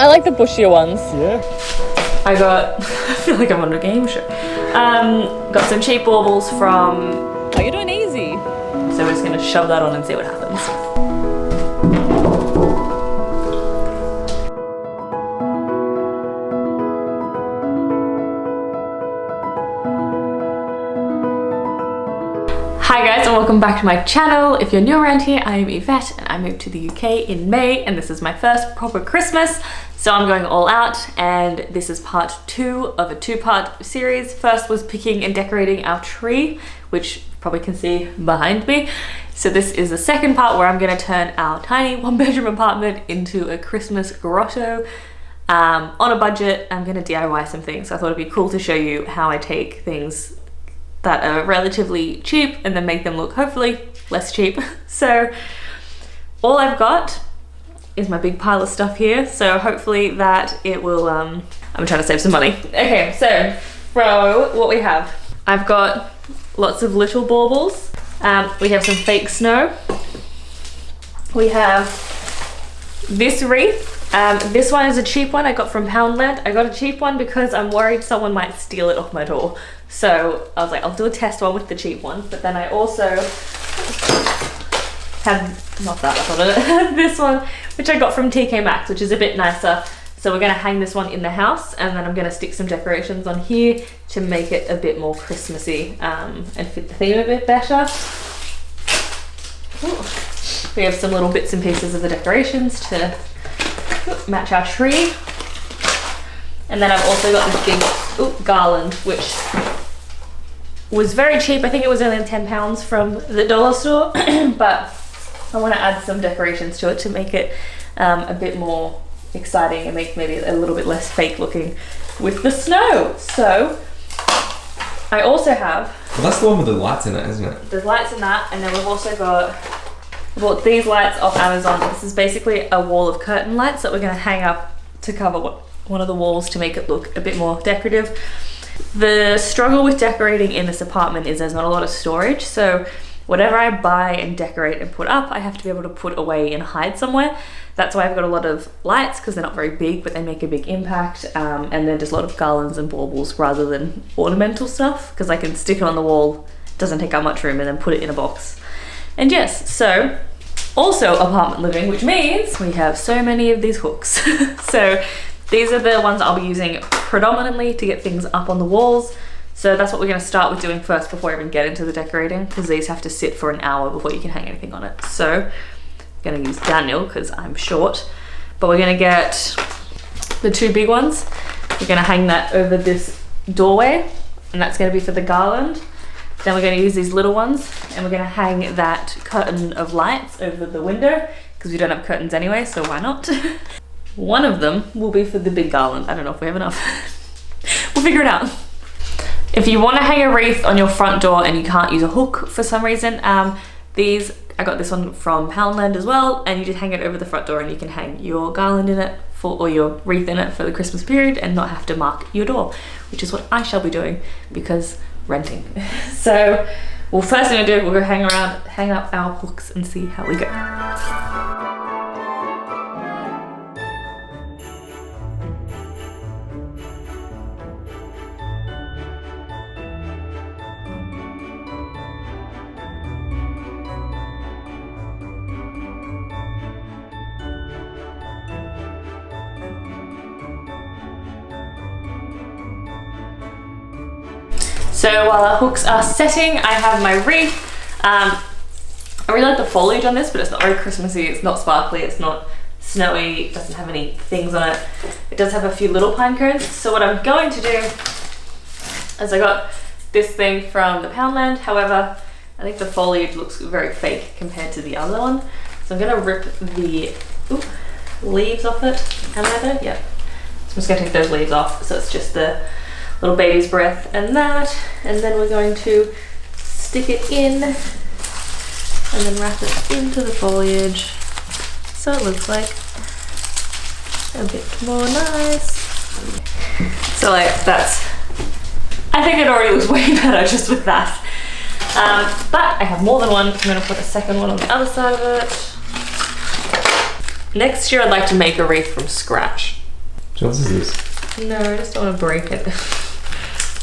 I like the bushier ones. Yeah. I feel like I'm on a game show. Got some cheap baubles from... Oh, you're doing easy. So we're just gonna shove that on and see what happens. Hi guys and welcome back to my channel. If you're new around here, I am Yvette and I moved to the UK in May and this is my first proper Christmas. So I'm going all out and this is part 2 of a 2-part series. First was picking and decorating our tree, which you probably can see behind me. So this is the second part where I'm gonna turn our tiny 1-bedroom apartment into a Christmas grotto. On a budget, I'm gonna DIY some things. So I thought it'd be cool to show you how I take things that are relatively cheap and then make them look hopefully less cheap. So all I've got is my big pile of stuff here. So hopefully that it will, I'm trying to save some money. Okay, so for what we have, I've got lots of little baubles. We have some fake snow. We have this wreath. This one is a cheap one I got from Poundland. I got a cheap one because I'm worried someone might steal it off my door. So I was like, I'll do a test one with the cheap one. But then I also have, not that, I thought of this one, which I got from TK Maxx, which is a bit nicer. So we're gonna hang this one in the house and then I'm gonna stick some decorations on here to make it a bit more Christmassy and fit the theme a bit better. Ooh. We have some little bits and pieces of the decorations to match our tree. And then I've also got this big garland, which was very cheap. I think it was only £10 from the dollar store, but I want to add some decorations to it to make it a bit more exciting and make maybe a little bit less fake looking with the snow. So I also have... Well, that's the one with the lights in it, isn't it? There's lights in that, and then we've also got... I bought these lights off Amazon. This is basically a wall of curtain lights that we're going to hang up to cover one of the walls to make it look a bit more decorative. The struggle with decorating in this apartment is there's not a lot of storage, so whatever I buy and decorate and put up, I have to be able to put away and hide somewhere. That's why I've got a lot of lights, because they're not very big, but they make a big impact. And then just a lot of garlands and baubles rather than ornamental stuff, because I can stick it on the wall, it doesn't take up much room, and then put it in a box. And yes, so also apartment living, which means we have so many of these hooks. So these are the ones I'll be using predominantly to get things up on the walls. So that's what we're going to start with doing first before I even get into the decorating, because these have to sit for an hour before you can hang anything on it. So I'm going to use Daniel because I'm short, but we're going to get the 2 big ones. We're going to hang that over this doorway, and that's going to be for the garland. Then we're going to use these little ones and we're going to hang that curtain of lights over the window because we don't have curtains anyway, so why not? One of them will be for the big garland. I don't know if we have enough. We'll figure it out. If you want to hang a wreath on your front door and you can't use a hook for some reason, I got this one from Poundland as well, and you just hang it over the front door and you can hang your garland in it or your wreath in it for the Christmas period and not have to mark your door, which is what I shall be doing because renting. So, well, first thing I do, we'll go hang up our hooks and see how we go. So while our hooks are setting, I have my wreath. I really like the foliage on this, but it's not very Christmassy, it's not sparkly, it's not snowy, it doesn't have any things on it. It does have a few little pine cones. So what I'm going to do is I got this thing from the Poundland. However, I think the foliage looks very fake compared to the other one. So I'm gonna rip the leaves off it. Am I there? Yeah. So I'm just gonna take those leaves off. So it's just the little baby's breath and that, and then we're going to stick it in and then wrap it into the foliage so it looks like a bit more nice. So like that's, I think it already looks way better just with that. But I have more than one. I'm going to put a second one on the other side of it. Next year I'd like to make a wreath from scratch. What is this? No, I just don't want to break it.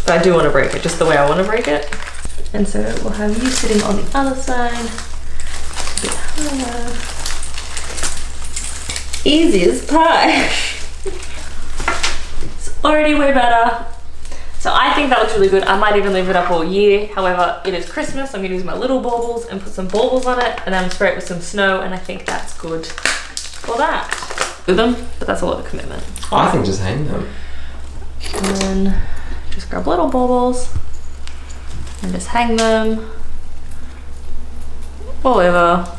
But I do want to break it, just the way I want to break it. And so we'll have you sitting on the other side. A bit higher. Easy as pie. It's already way better. So I think that looks really good. I might even leave it up all year. However, it is Christmas. I'm gonna use my little baubles and put some baubles on it and then spray it with some snow, and I think that's good for that. Do them, but that's a lot of commitment. I think just hang them. And then just grab little baubles and just hang them all over.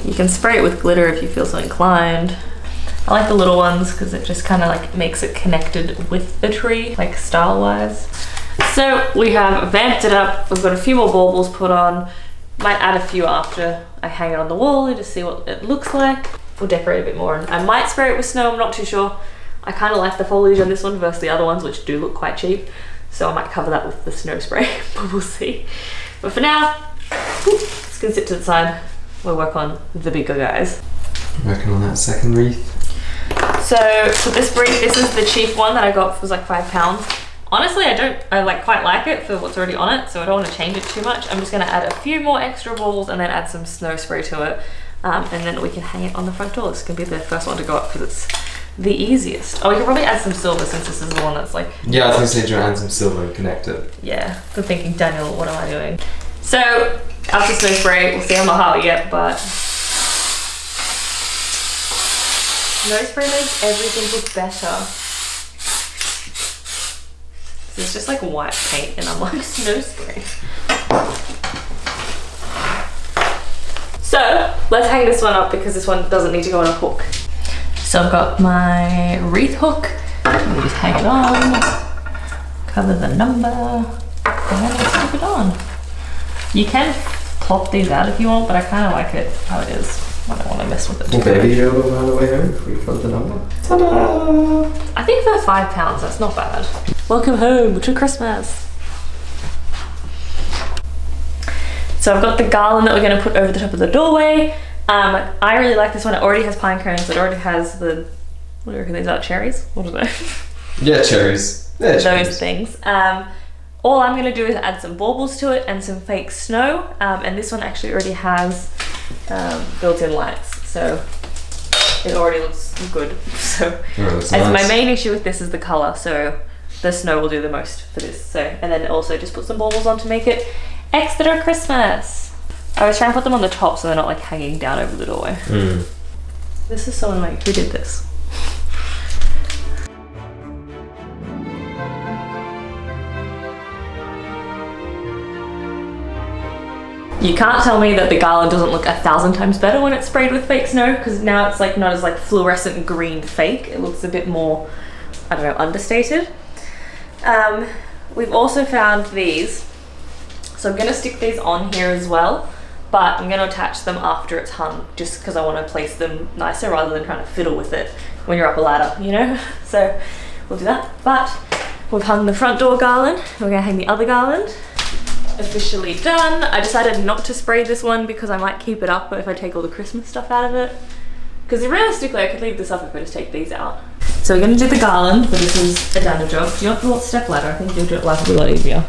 You can spray it with glitter if you feel so inclined. I like the little ones because it just kind of like makes it connected with the tree, like style wise. So we have vamped it up. We've got a few more baubles put on. Might add a few after I hang it on the wall and just see what it looks like. We'll decorate a bit more. And I might spray it with snow, I'm not too sure. I kind of like the foliage on this one versus the other ones, which do look quite cheap. So I might cover that with the snow spray, but we'll see. But for now, it's gonna sit to the side. We'll work on the bigger guys. Working on that second wreath. So for this wreath, this is the cheap one that I got, was like £5. Honestly, I like quite like it for what's already on it, so I don't want to change it too much. I'm just gonna add a few more extra balls and then add some snow spray to it. And then we can hang it on the front door. This can be the first one to go up because it's the easiest. Oh, we can probably add some silver since this is the one that's like... Yeah, I was gonna say, do you want to add some silver and connect it? Yeah, good thinking, Daniel, what am I doing? So, after snow spray, we'll see, I'm not hard yet, but... Snow spray makes everything look better. So it's just like white paint and I'm like, snow spray. So, let's hang this one up because this one doesn't need to go on a hook. So I've got my wreath hook. Let me just hang it on, cover the number, and then we'll stick it on. You can plop these out if you want, but I kind of like it how it is. I don't want to mess with it too much. Baby dough on the way home if we front the number. Ta-da! I think for £5, that's not bad. Welcome home to Christmas. So I've got the garland that we're going to put over the top of the doorway. I really like this one. It already has pine cones. It already has the, what do you reckon these are, cherries? What are they? Yeah, cherries. Yeah, Those cherries. things. All I'm going to do is add some baubles to it and some fake snow. And this one actually already has built-in lights. So it already looks good. So Nice. my main issue with this is the colour. So the snow will do the most for this. So, and then also just put some baubles on to make it extra Christmas. I was trying to put them on the top so they're not like hanging down over the doorway. This is so annoying. Who did this? You can't tell me that the garland doesn't look 1,000 times better when it's sprayed with fake snow, because now it's like not as like fluorescent green fake. It looks a bit more, I don't know, understated. We've also found these. So I'm gonna stick these on here as well, but I'm gonna attach them after it's hung, just because I want to place them nicer rather than trying to fiddle with it when you're up a ladder, you know? So we'll do that. But we've hung the front door garland. We're gonna hang the other garland. Officially done. I decided not to spray this one because I might keep it up if I take all the Christmas stuff out of it. Because realistically, I could leave this up if I just take these out. So we're gonna do the garland, but this is a done job. Do you want the step ladder? I think you'll do it like a lot easier.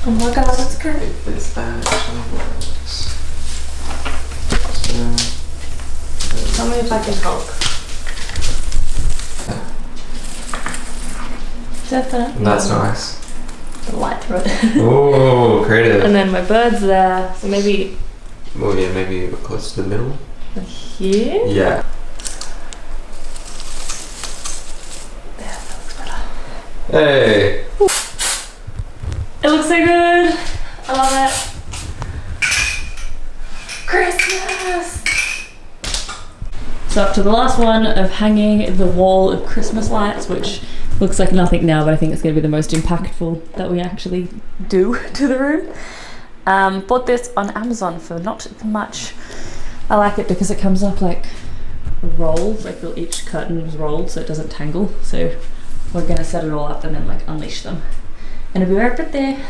Oh my god, that's great. If this actually works. Tell me if I can help. Definitely. That's nice. The light through it. Oh, creative. And then my bird's there, so maybe Well, yeah, maybe close to the middle. here? Yeah. There, that looks better. Hey. It looks so good. I love it. Christmas! So up to the last one of hanging the wall of Christmas lights, which looks like nothing now, but I think it's going to be the most impactful that we actually do to the room. Bought this on Amazon for not much. I like it because it comes up like rolled, like each curtain is rolled so it doesn't tangle. So we're going to set it all up and then like unleash them. And it'll be right there.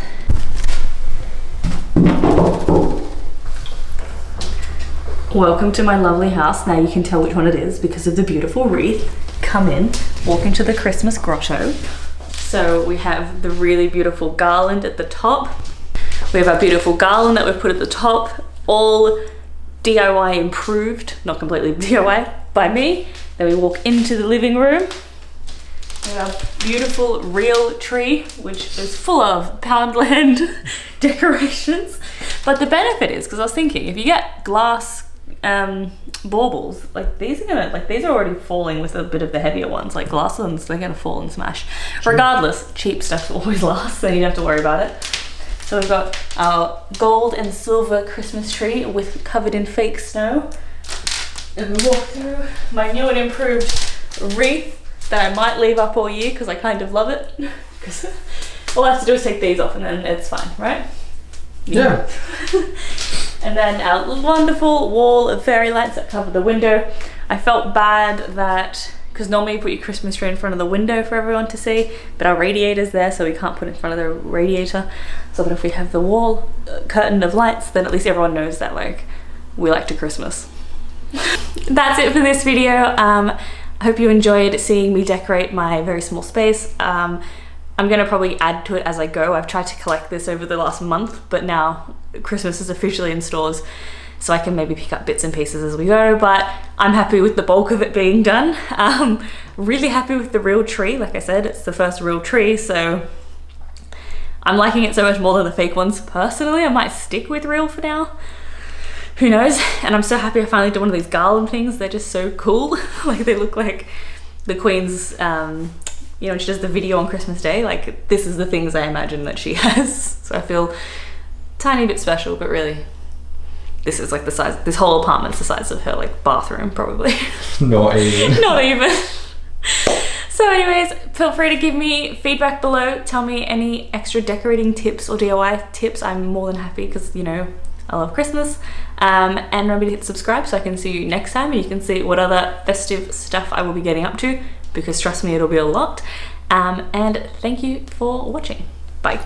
Welcome to my lovely house. Now you can tell which one it is because of the beautiful wreath. Come in, walk into the Christmas grotto. So we have the really beautiful garland at the top. We have our beautiful garland that we've put at the top, all DIY improved, not completely DIY, by me. Then we walk into the living room. We have our beautiful real tree, which is full of Poundland decorations. But the benefit is, because I was thinking, if you get glass baubles, like these are already falling with a bit of the heavier ones, like glass ones, they're gonna fall and smash. Regardless, cheap stuff always lasts, so you don't have to worry about it. So we've got our gold and silver Christmas tree covered in fake snow. And we walk through my new and improved wreath that I might leave up all year because I kind of love it. Because all I have to do is take these off and then it's fine, right? Yeah. And then our wonderful wall of fairy lights that cover the window. I felt bad that, because normally you put your Christmas tree in front of the window for everyone to see, but our radiator's there, so we can't put it in front of the radiator. So that if we have the wall curtain of lights, then at least everyone knows that like we like to Christmas. That's it for this video. I hope you enjoyed seeing me decorate my very small space. I'm gonna probably add to it as I go. I've tried to collect this over the last month, but now Christmas is officially in stores, so I can maybe pick up bits and pieces as we go, but I'm happy with the bulk of it being done. Really happy with the real tree. Like I said, it's the first real tree, so I'm liking it so much more than the fake ones. Personally, I might stick with real for now. Who knows? And I'm so happy I finally did one of these garland things. They're just so cool. Like they look like the Queen's, you know, when she does the video on Christmas Day, like this is the things I imagine that she has. So I feel tiny bit special, but really this is like the size, this whole apartment's the size of her like bathroom probably. Not even. Not even. So anyways, feel free to give me feedback below. Tell me any extra decorating tips or DIY tips. I'm more than happy because, you know, I love Christmas. And remember to hit subscribe so I can see you next time and you can see what other festive stuff I will be getting up to, because trust me, it'll be a lot. And thank you for watching. Bye.